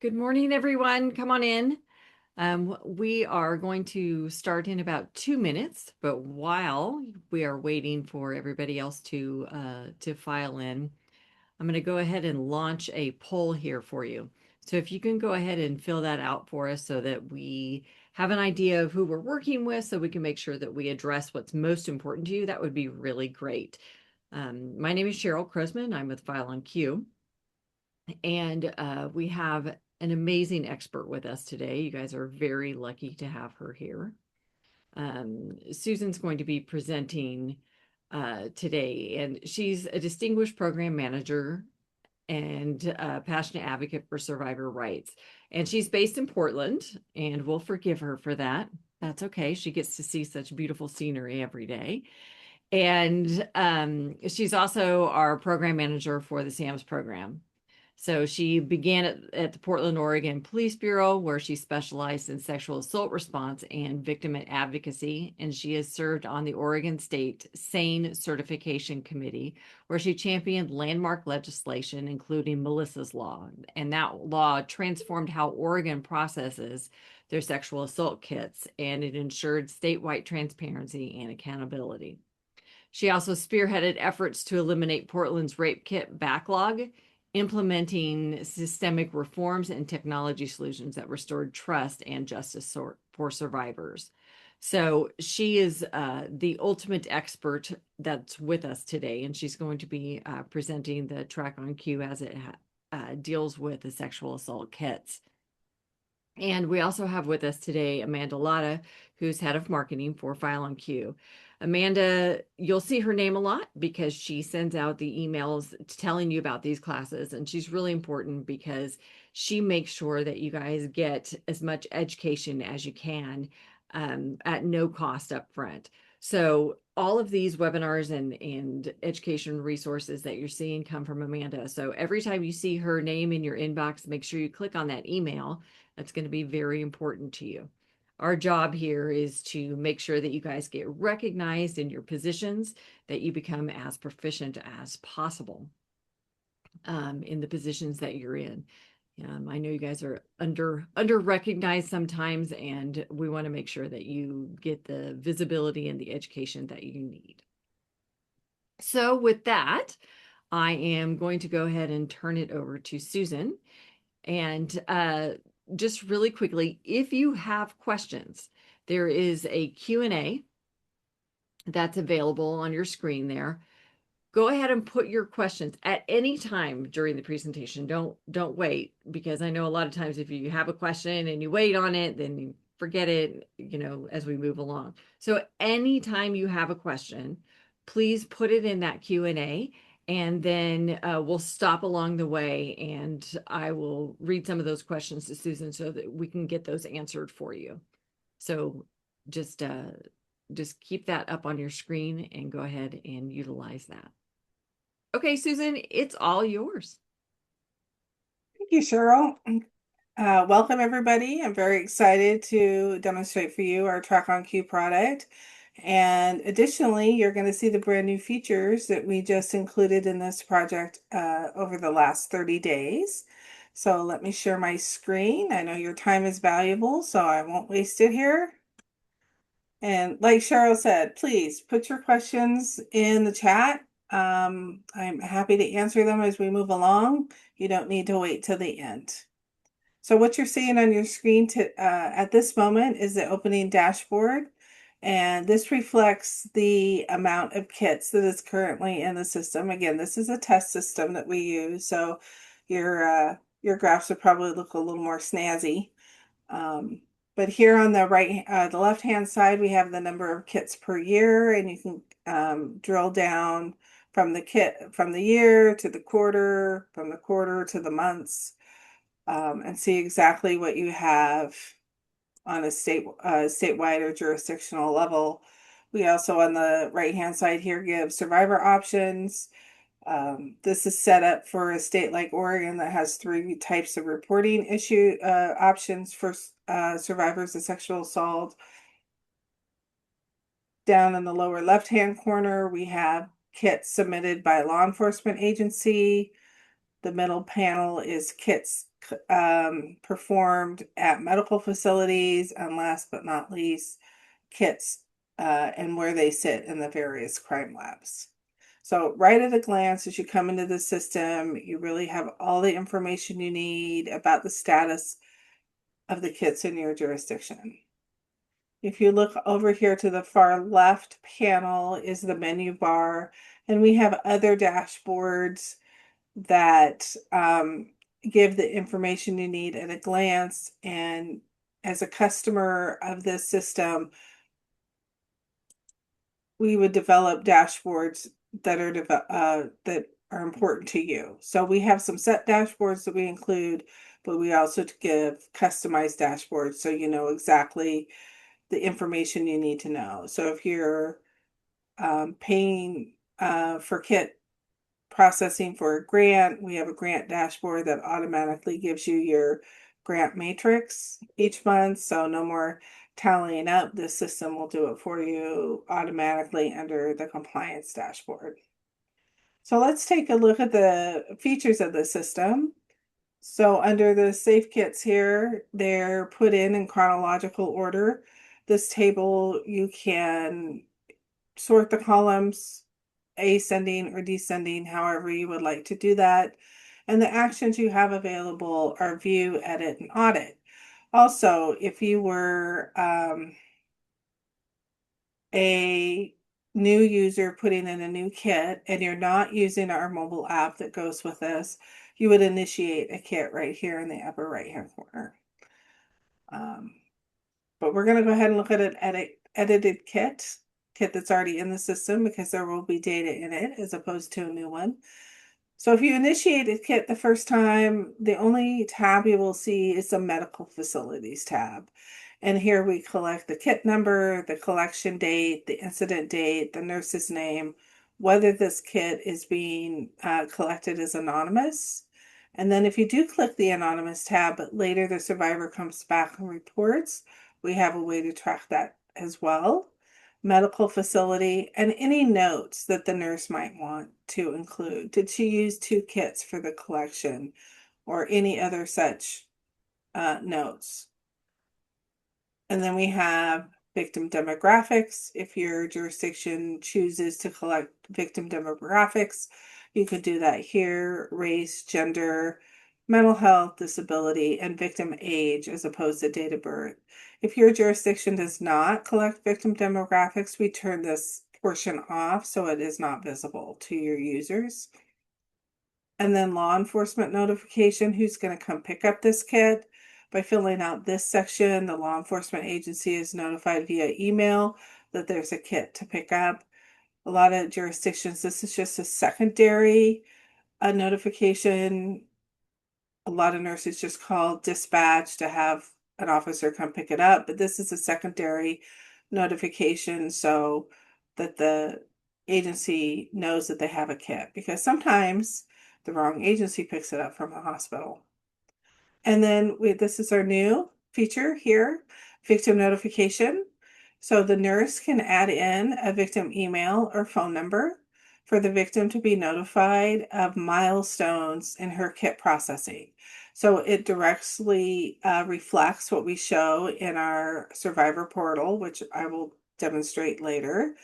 Good morning, everyone. Come on in. We are going to start in about 2 minutes, but while we are waiting for everybody else to file in, I'm going to go ahead and launch a poll here for you. So if you can go ahead and fill that out for us so that we have an idea of who we're working with, so we can make sure that we address what's most important to you, that would be really great. My name is Cheryl Krosman. I'm with FileOnQ. And we have an amazing expert with us today. You guys are very lucky to have her here. Susan's going to be presenting today, and she's a distinguished program manager and a passionate advocate for survivor rights. And she's based in Portland, and we'll forgive her for that. That's okay. She gets to see such beautiful scenery every day. And she's also our program manager for the SAMS program. So she began at the Portland, Oregon Police Bureau, where she specialized in sexual assault response and victim advocacy. And she has served on the Oregon State SANE Certification Committee, where she championed landmark legislation, including Melissa's Law. And that law transformed how Oregon processes their sexual assault kits, and it ensured statewide transparency and accountability. She also spearheaded efforts to eliminate Portland's rape kit backlog, implementing systemic reforms and technology solutions that restored trust and justice for survivors. So she is the ultimate expert that's with us today, and she's going to be presenting the TrackOnQ as it deals with the sexual assault kits. And we also have with us today Amanda Latta, who's head of marketing for FileOnQ. Amanda, you'll see her name a lot because she sends out the emails telling you about these classes, and she's really important because she makes sure that you guys get as much education as you can at no cost up front. So all of these webinars and education resources that you're seeing come from Amanda. So every time you see her name in your inbox, make sure you click on that email. That's going to be very important to you. Our job here is to make sure that you guys get recognized in your positions, that you become as proficient as possible in the positions that you're in. I know you guys are under recognized sometimes, and we want to make sure that you get the visibility and the education that you need. So with that, I am going to go ahead and turn it over to Susan. And just really quickly, if you have questions, there is a Q&A that's available on your screen there. Go ahead and put your questions at any time during the presentation. Don't wait, because I know a lot of times if you have a question and you wait on it, then you forget it, as we move along. So anytime you have a question, please put it in that Q&A, and then we'll stop along the way and I will read some of those questions to Susan so that we can get those answered for you. So just keep that up on your screen and go ahead and utilize that. Okay, Susan, it's all yours. Thank you, Cheryl. Welcome, everybody. I'm very excited to demonstrate for you our TrackOnQ product. And additionally, you're going to see the brand new features that we just included in this project over the last 30 days. So let me share my screen. I know your time is valuable, so I won't waste it here. And like Cheryl said, please put your questions in the chat. I'm happy to answer them as we move along. You don't need to wait till the end. So what you're seeing on your screen at this moment is the opening dashboard, and this reflects the amount of kits that is currently in the system. Again, this is a test system that we use, so your graphs would probably look a little more snazzy. But here on the left-hand side, we have the number of kits per year, and you can drill down from the year to the quarter, from the quarter to the months, and see exactly what you have on a statewide or jurisdictional level. We also, on the right-hand side here, give survivor options. This is set up for a state like Oregon that has 3 types of reporting options for survivors of sexual assault. Down in the lower left-hand corner, we have kits submitted by law enforcement agency. The middle panel is kits performed at medical facilities, and last but not least, kits and where they sit in the various crime labs. So right at a glance, as you come into the system, you really have all the information you need about the status of the kits in your jurisdiction. If you look over here to the far left panel is the menu bar, and we have other dashboards that give the information you need at a glance. And as a customer of this system, we would develop dashboards that are important to you. So we have some set dashboards that we include, but we also give customized dashboards so you know exactly the information you need to know. So if you're paying for kit processing for a grant, we have a grant dashboard that automatically gives you your grant matrix each month. So no more tallying up. The system will do it for you automatically under the compliance dashboard. So let's take a look at the features of the system. So under the safe kits here, they're put in chronological order. This table, you can sort the columns ascending or descending, however you would like to do that. And the actions you have available are view, edit, and audit. Also, if you were a new user putting in a new kit and you're not using our mobile app that goes with this, you would initiate a kit right here in the upper right hand corner. But we're going to go ahead and look at an edited kit that's already in the system because there will be data in it as opposed to a new one. So if you initiate a kit the first time, the only tab you will see is the medical facilities tab. And here we collect the kit number, the collection date, the incident date, the nurse's name, whether this kit is being collected as anonymous. And then if you do click the anonymous tab, but later the survivor comes back and reports, we have a way to track that as well. Medical facility, and any notes that the nurse might want to include. Did she use 2 kits for the collection or any other such notes? And then we have victim demographics. If your jurisdiction chooses to collect victim demographics, you could do that here: race, gender, mental health, disability, and victim age as opposed to date of birth. If your jurisdiction does not collect victim demographics, we turn this portion off so it is not visible to your users. And then law enforcement notification, who's going to come pick up this kit. By filling out this section, the law enforcement agency is notified via email that there's a kit to pick up. A lot of jurisdictions, this is just a secondary notification. A lot of nurses just call dispatch to have an officer come pick it up, but this is a secondary notification so that the agency knows that they have a kit, because sometimes the wrong agency picks it up from the hospital. And then this is our new feature here, victim notification. So the nurse can add in a victim email or phone number for the victim to be notified of milestones in her kit processing. So it directly reflects what we show in our survivor portal, which I will demonstrate later.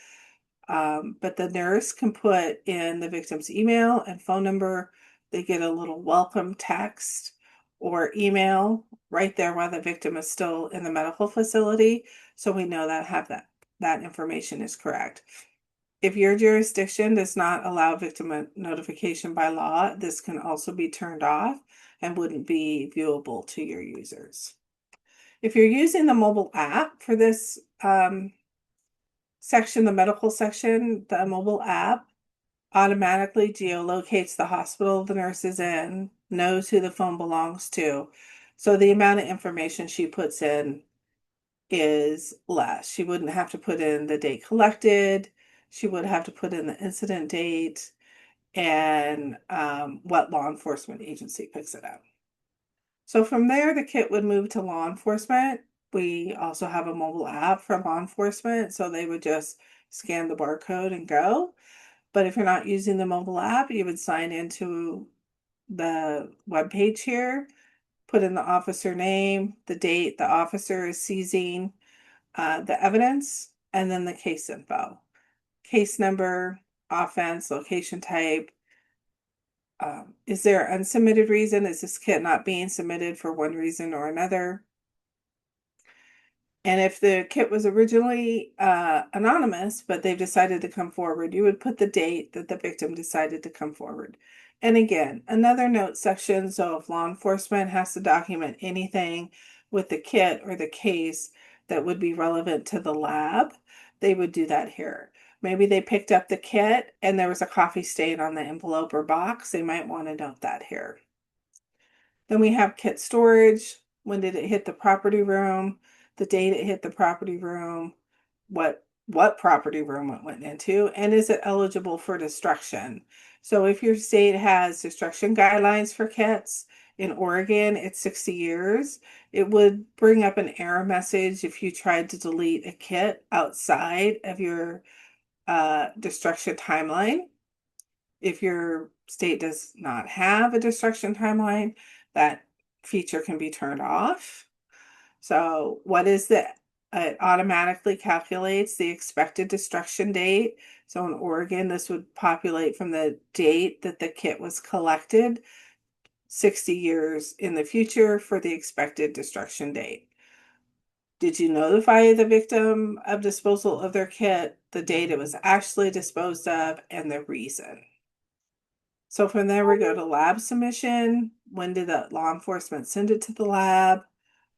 But the nurse can put in the victim's email and phone number. They get a little welcome text or email right there while the victim is still in the medical facility. So we know that information is correct. If your jurisdiction does not allow victim notification by law, this can also be turned off and wouldn't be viewable to your users. If you're using the mobile app for this section, the medical section, the mobile app automatically geolocates the hospital the nurse is in, knows who the phone belongs to. So the amount of information she puts in is less. She wouldn't have to put in the date collected. She would have to put in the incident date and what law enforcement agency picks it up. So from there, the kit would move to law enforcement. We also have a mobile app for law enforcement, so they would just scan the barcode and go. But if you're not using the mobile app, you would sign into the web page here, put in the officer name, the date the officer is seizing the evidence, and then the case info, case number, offense, location type. Is there an unsubmitted reason? Is this kit not being submitted for one reason or another? And if the kit was originally anonymous, but they've decided to come forward, you would put the date that the victim decided to come forward. And again, another note section. So if law enforcement has to document anything with the kit or the case that would be relevant to the lab, they would do that here. Maybe they picked up the kit and there was a coffee stain on the envelope or box. They might want to note that here. Then we have kit storage. When did it hit the property room? The date it hit the property room, what property room it went into, and is it eligible for destruction? So if your state has destruction guidelines for kits, in Oregon, it's 60 years. It would bring up an error message if you tried to delete a kit outside of your destruction timeline. If your state does not have a destruction timeline, that feature can be turned off. So what is the, it automatically calculates the expected destruction date. So in Oregon, this would populate from the date that the kit was collected, 60 years in the future for the expected destruction date. Did you notify the victim of disposal of their kit, the date it was actually disposed of, and the reason? So from there, we go to lab submission. When did the law enforcement send it to the lab?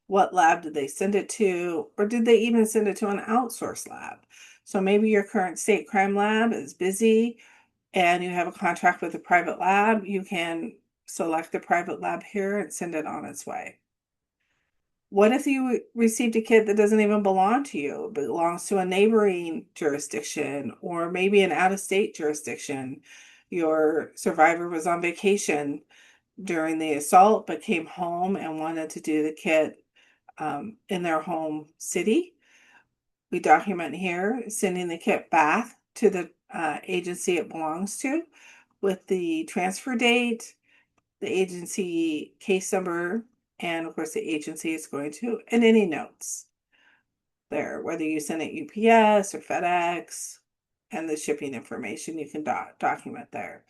What lab did they send it to? Or did they even send it to an outsourced lab? So maybe your current state crime lab is busy and you have a contract with a private lab. You can select the private lab here and send it on its way. What if you received a kit that doesn't even belong to you? It belongs to a neighboring jurisdiction or maybe an out-of-state jurisdiction. Your survivor was on vacation during the assault but came home and wanted to do the kit in their home city. We document here sending the kit back to the agency it belongs to with the transfer date, the agency case number, and of course the agency is going to, and any notes there, whether you send it UPS or FedEx, and the shipping information you can document there.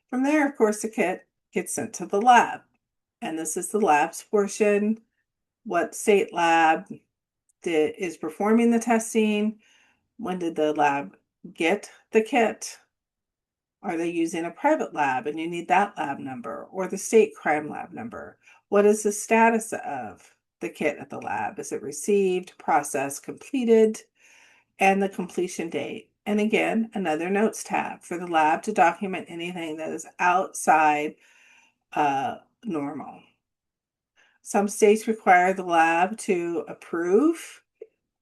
From there, of course, the kit gets sent to the lab. And this is the lab's portion. What state lab is performing the testing? When did the lab get the kit? Are they using a private lab and you need that lab number or the state crime lab number? What is the status of the kit at the lab? Is it received, processed, completed, and the completion date? And again, another notes tab for the lab to document anything that is outside normal. Some states require the lab to approve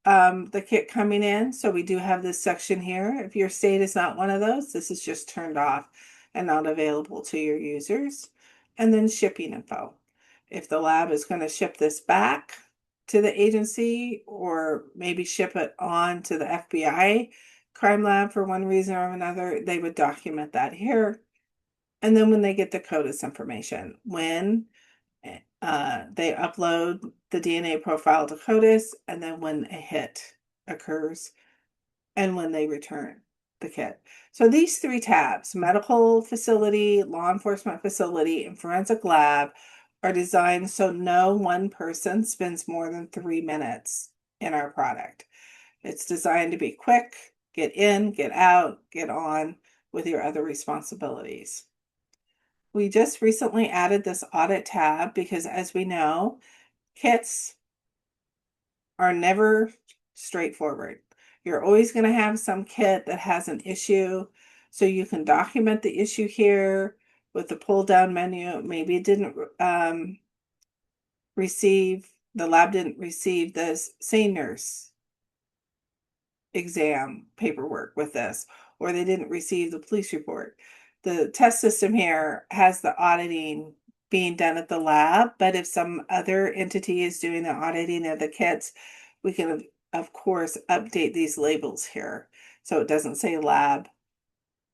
the kit coming in. So we do have this section here. If your state is not one of those, this is just turned off and not available to your users. And then shipping info. If the lab is going to ship this back to the agency or maybe ship it on to the FBI crime lab for one reason or another, they would document that here. And then when they get the CODIS information, when they upload the DNA profile to CODIS, and then when a hit occurs, and when they return the kit. So these three tabs, medical facility, law enforcement facility, and forensic lab, are designed so no one person spends more than 3 minutes in our product. It's designed to be quick, get in, get out, get on with your other responsibilities. We just recently added this audit tab because, as we know, kits are never straightforward. You're always going to have some kit that has an issue. So you can document the issue here with the pull down menu. Maybe it didn't the lab didn't receive the SANE nurse exam paperwork with this, or they didn't receive the police report. The test system here has the auditing being done at the lab, but if some other entity is doing the auditing of the kits, we can, of course, update these labels here. So it doesn't say lab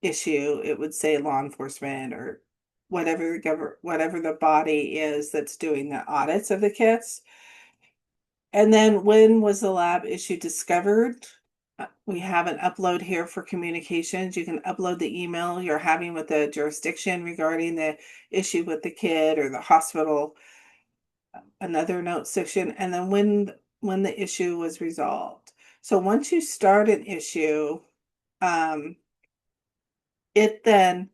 issue, it would say law enforcement or whatever the body is that's doing the audits of the kits. And then when was the lab issue discovered? We have an upload here for communications. You can upload the email you're having with the jurisdiction regarding the issue with the kid or the hospital, another note section, and then when the issue was resolved. So once you start an issue, it then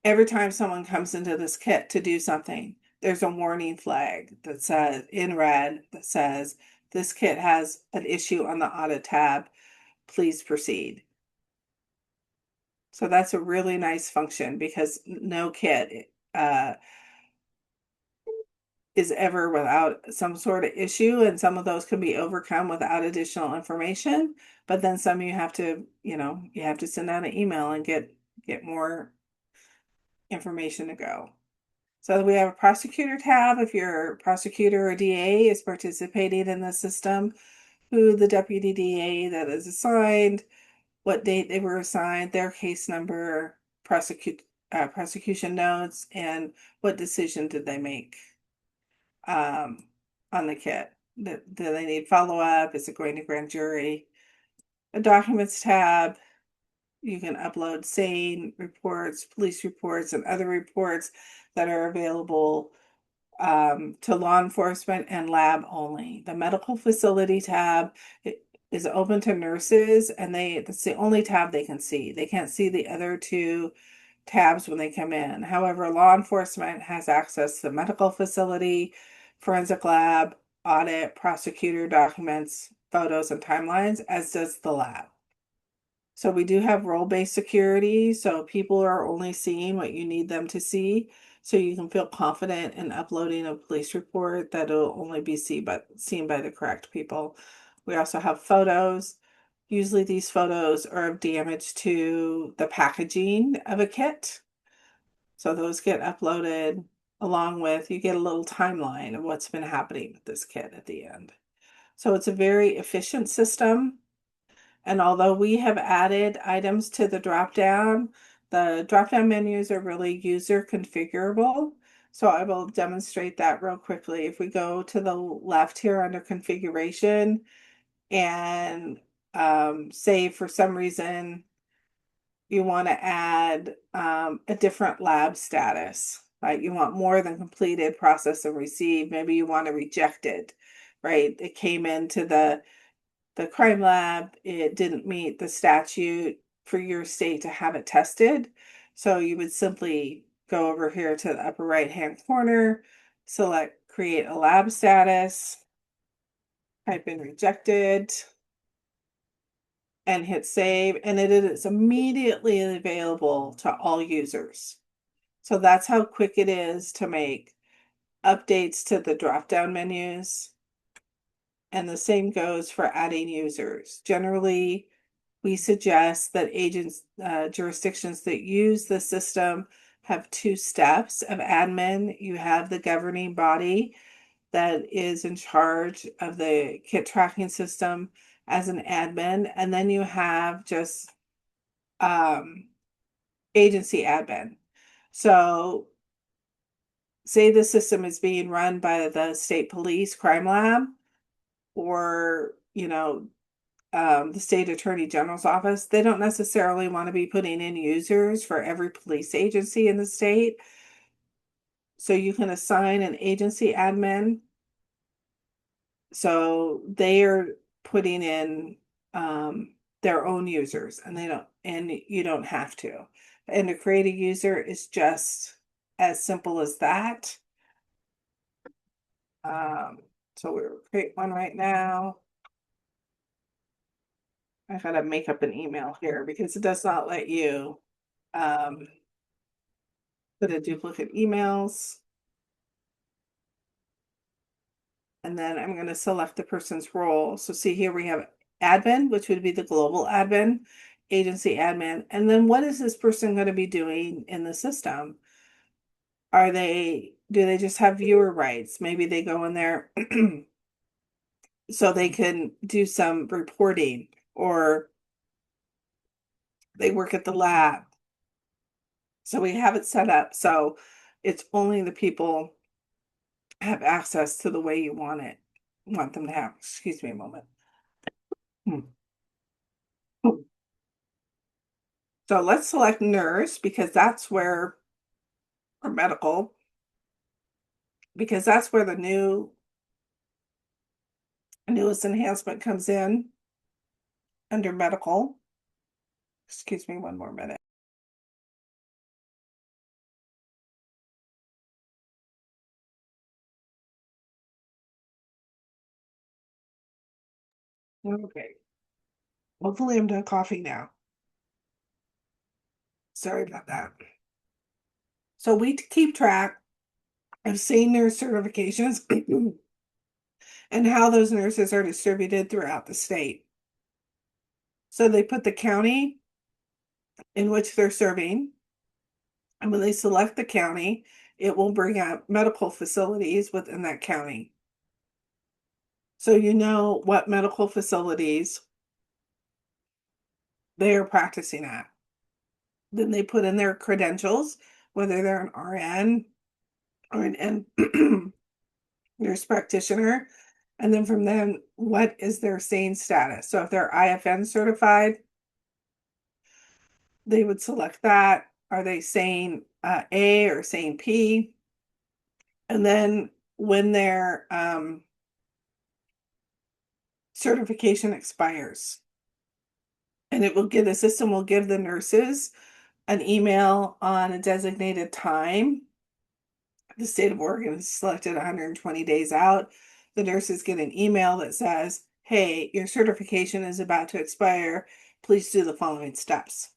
every time someone comes into this kit to do something, there's a warning flag that says in red that says this kit has an issue on the audit tab. Please proceed. So that's a really nice function because no kit is ever without some sort of issue, and some of those can be overcome without additional information. But then some you have to, you have to send out an email and get more information to go. So we have a prosecutor tab if your prosecutor or DA is participating in the system, who the deputy DA that is assigned, what date they were assigned, their case number, prosecution notes, and what decision did they make on the kit. Do they need follow-up? Is it going to grand jury? A documents tab, you can upload SANE reports, police reports, and other reports that are available to law enforcement and lab only. The medical facility tab is open to nurses, and that's the only tab they can see. They can't see the other two tabs when they come in. However, law enforcement has access to the medical facility, forensic lab, audit, prosecutor documents, photos, and timelines, as does the lab. So we do have role-based security, so people are only seeing what you need them to see, so you can feel confident in uploading a police report that will only be seen by the correct people. We also have photos. Usually these photos are of damage to the packaging of a kit. So those get uploaded along with, you get a little timeline of what's been happening with this kit at the end. So it's a very efficient system. And although we have added items to the drop-down menus are really user configurable. So I will demonstrate that real quickly. If we go to the left here under configuration and say for some reason you want to add a different lab status, right? You want more than completed, processed, and received. Maybe you want to reject it, right? It came into the crime lab, it didn't meet the statute for your state to have it tested. So you would simply go over here to the upper right-hand corner, select create a lab status, type in rejected, and hit save, and it is immediately available to all users. So that's how quick it is to make updates to the drop-down menus. And the same goes for adding users. Generally, we suggest that jurisdictions that use the system have 2 steps of admin. You have the governing body that is in charge of the kit tracking system as an admin, and then you have just agency admin. So say the system is being run by the state police crime lab, or the state attorney general's office. They don't necessarily want to be putting in users for every police agency in the state. So you can assign an agency admin. So they are putting in their own users, and you don't have to. And to create a user is just as simple as that. So we'll create one right now. I gotta make up an email here because it does not let you put a duplicate emails. And then I'm going to select the person's role. So see here we have admin, which would be the global admin, agency admin. And then what is this person going to be doing in the system? Do they just have viewer rights? Maybe they go in there so they can do some reporting, or they work at the lab. So we have it set up so It's only the people have access to the way you want them to have. Excuse me a moment. So let's select nurse because that's where, or medical, because that's where the newest enhancement comes in under medical. Excuse me one more minute. Okay. Hopefully I'm done coughing now. Sorry about that. So we keep track of senior certifications and how those nurses are distributed throughout the state. So they put the county in which they're serving. And when they select the county, it will bring up medical facilities within that county. So you know what medical facilities they are practicing at. Then they put in their credentials, whether they're an RN or an nurse practitioner. And then from them, what is their SANE status? So if they're IFN certified, they would select that. Are they SANE A or SANE P? And then when their certification expires, and the system will give the nurses an email on a designated time. The state of Oregon is selected 120 days out. The nurses get an email that says, hey, your certification is about to expire. Please do the following steps.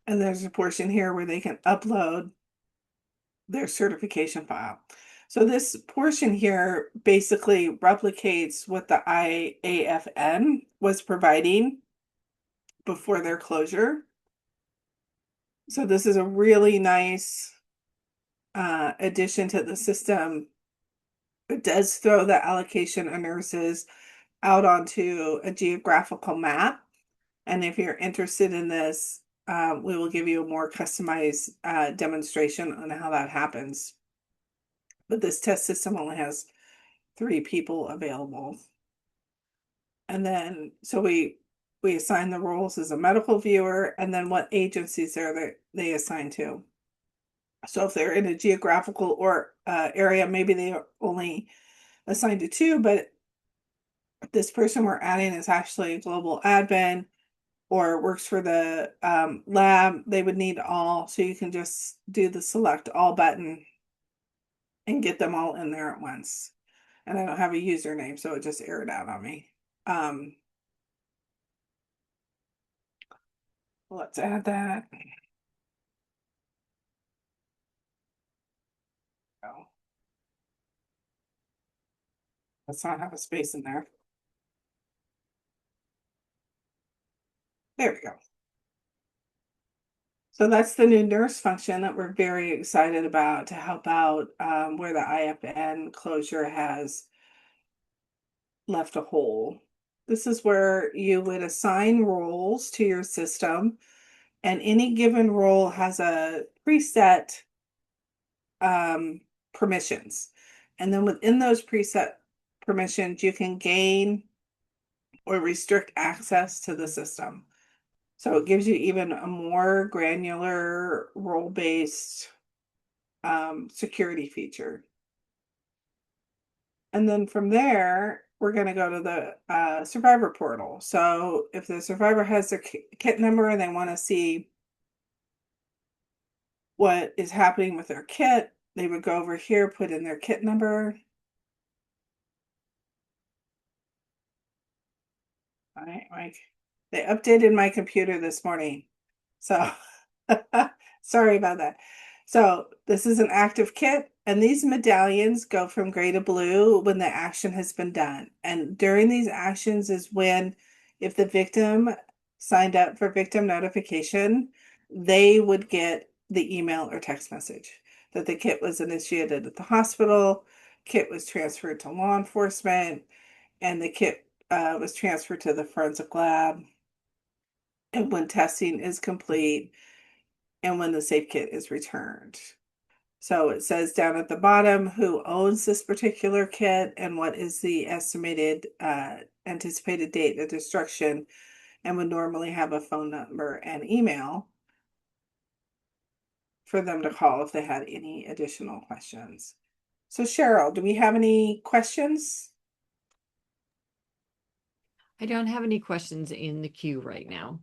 And there's a portion here where they can upload their certification file. So this portion here basically replicates what the IAFN was providing before their closure. So this is a really nice addition to the system. It does throw the allocation of nurses out onto a geographical map. And if you're interested in this, we will give you a more customized demonstration on how that happens. But this test system only has 3 people available. And then, so we assign the roles as a medical viewer, and then what agencies they assign to. So if they're in a geographical or area, maybe they are only assigned to 2, but this person we're adding is actually a global admin or works for the lab, they would need all. So you can just do the select all button and get them all in there at once. And I don't have a username, so it just aired out on me. Let's add that. Oh, let's not have a space in there. There we go. So that's the new nurse function that we're very excited about to help out where the IFN closure has left a hole. This is where you would assign roles to your system, and any given role has a preset permissions. And then within those preset permissions, you can gain or restrict access to the system. So it gives you even a more granular role-based security feature. And then from there, we're going to go to the survivor portal. So if the survivor has their kit number and they want to see what is happening with their kit, they would go over here, put in their kit number. All right, Mike. They updated my computer this morning. So sorry about that. So this is an active kit, and these medallions go from gray to blue when the action has been done. And during these actions is when, if the victim signed up for victim notification, they would get the email or text message that the kit was initiated at the hospital, kit was transferred to law enforcement, and the kit was transferred to the forensic lab. And when testing is complete, and when the safe kit is returned. So it says down at the bottom who owns this particular kit and what is the estimated anticipated date of destruction, and would normally have a phone number and email for them to call if they had any additional questions. So Cheryl, do we have any questions? I don't have any questions in the queue right now.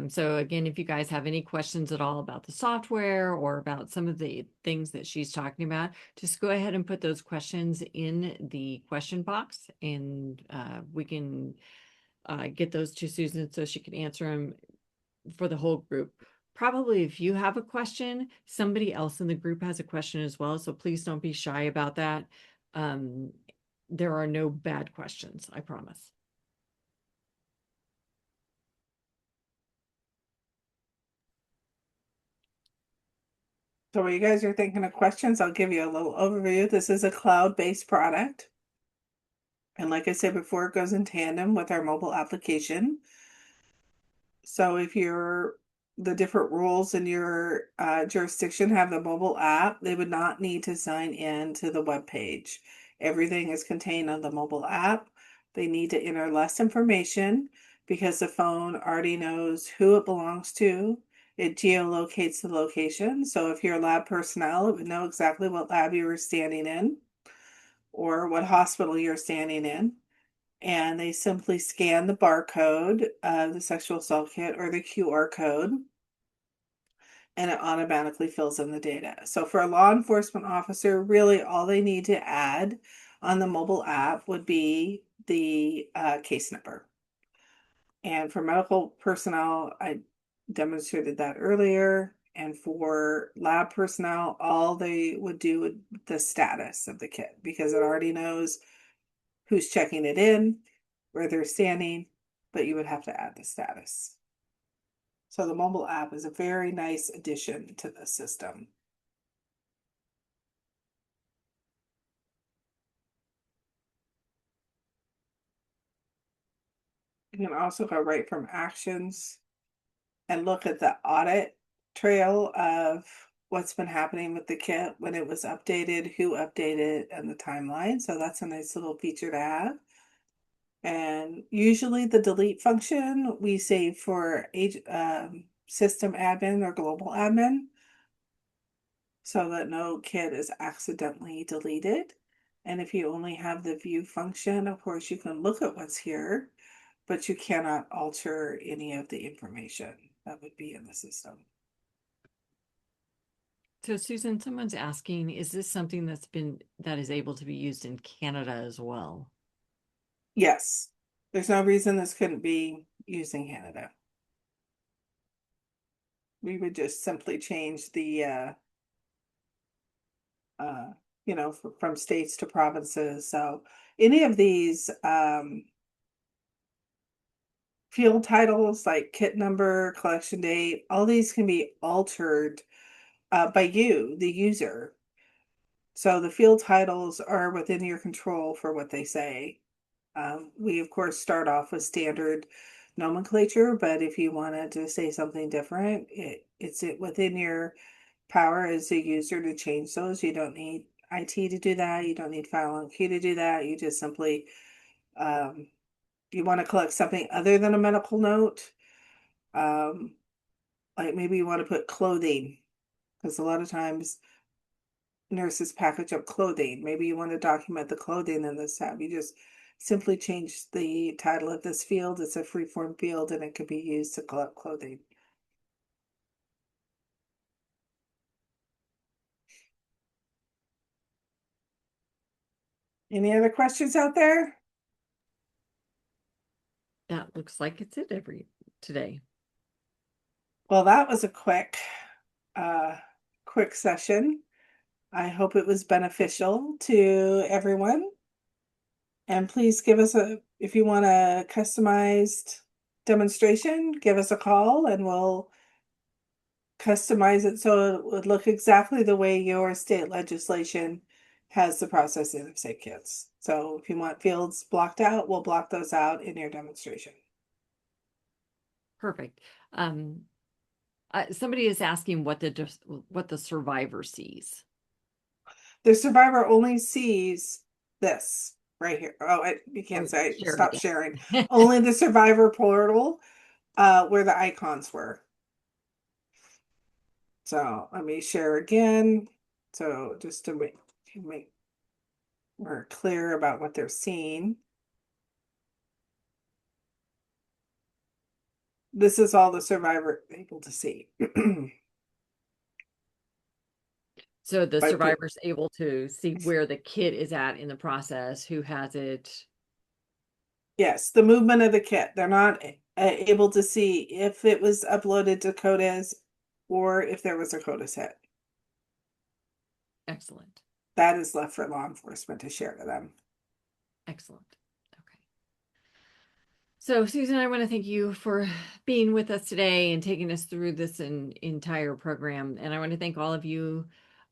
So again, if you guys have any questions at all about the software or about some of the things that she's talking about, just go ahead and put those questions in the question box, and we can get those to Susan so she can answer them for the whole group. Probably if you have a question, somebody else in the group has a question as well. So please don't be shy about that. There are no bad questions, I promise. So while you guys are thinking of questions, I'll give you a little overview. This is a cloud-based product. And like I said before, it goes in tandem with our mobile application. So if the different rules in your jurisdiction have the mobile app, they would not need to sign in to the web page. Everything is contained on the mobile app. They need to enter less information because the phone already knows who it belongs to. It geolocates the location. So if you're lab personnel, it would know exactly what lab you were standing in or what hospital you're standing in. And they simply scan the barcode of the sexual assault kit or the QR code, and it automatically fills in the data. So for a law enforcement officer, really all they need to add on the mobile app would be the case number. And for medical personnel, I demonstrated that earlier. And for lab personnel, all they would do would the status of the kit, because it already knows who's checking it in, where they're standing, but you would have to add the status. So the mobile app is a very nice addition to the system. You can also go right from actions and look at the audit trail of what's been happening with the kit, when it was updated, who updated, and the timeline. So that's a nice little feature to have. And usually the delete function we save for system admin or global admin, so that no kid is accidentally deleted. And if you only have the view function, of course, you can look at what's here, but you cannot alter any of the information that would be in the system. So Susan, someone's asking, is this something that is able to be used in Canada as well? Yes, there's no reason this couldn't be used in Canada. We would just simply change the, from states to provinces. So any of these field titles like kit number, collection date, all these can be altered by you, the user. So the field titles are within your control for what they say. We, of course, start off with standard nomenclature, but if you wanted to say something different, it's within your power as a user to change those. You don't need IT to do that. You don't need FileOnQ to do that. You just simply, you want to collect something other than a medical note. Like maybe you want to put clothing, because a lot of times nurses package up clothing. Maybe you want to document the clothing in this tab. You just simply change the title of this field. It's a free-form field and it can be used to collect clothing. Any other questions out there? That looks like it's it today. Well, that was a quick session. I hope it was beneficial to everyone. And please give us if you want a customized demonstration, give us a call and we'll customize it so it would look exactly the way your state legislation has the processing of SAK kits. So if you want fields blocked out, we'll block those out in your demonstration. Perfect. Somebody is asking what the survivor sees. The survivor only sees this right here. Oh, you can't say Share it stop sharing. again. Only the survivor portal where the icons were. So let me share again. So just to make more clear about what they're seeing. This is all the survivor able to see. So the By put survivor's able to see where the kit is at in the process, who has it. Yes, the movement of the kit. They're not able to see if it was uploaded to CODIS or if there was a CODIS hit. Excellent. That is left for law enforcement to share to them. Excellent. Okay. So, Susan, I want to thank you for being with us today and taking us through this entire program. And I want to thank all of you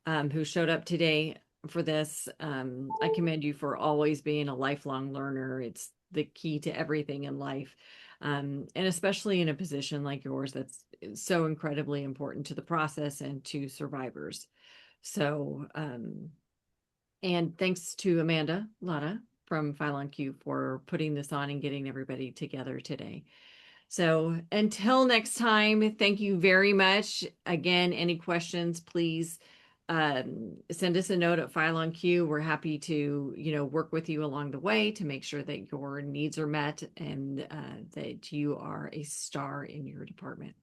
who showed up today for this. I commend you for always being a lifelong learner. It's the key to everything in life. And especially in a position like yours that's so incredibly important to the process and to survivors. So, and thanks to Amanda Lotta from TrackOnQ for putting this on and getting everybody together today. So until next time, thank you very much. Again, any questions, please send us a note at TrackOnQ. We're happy to, work with you along the way to make sure that your needs are met and that you are a star in your department.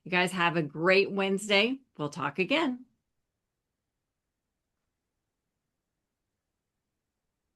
You guys have a great Wednesday. We'll talk again.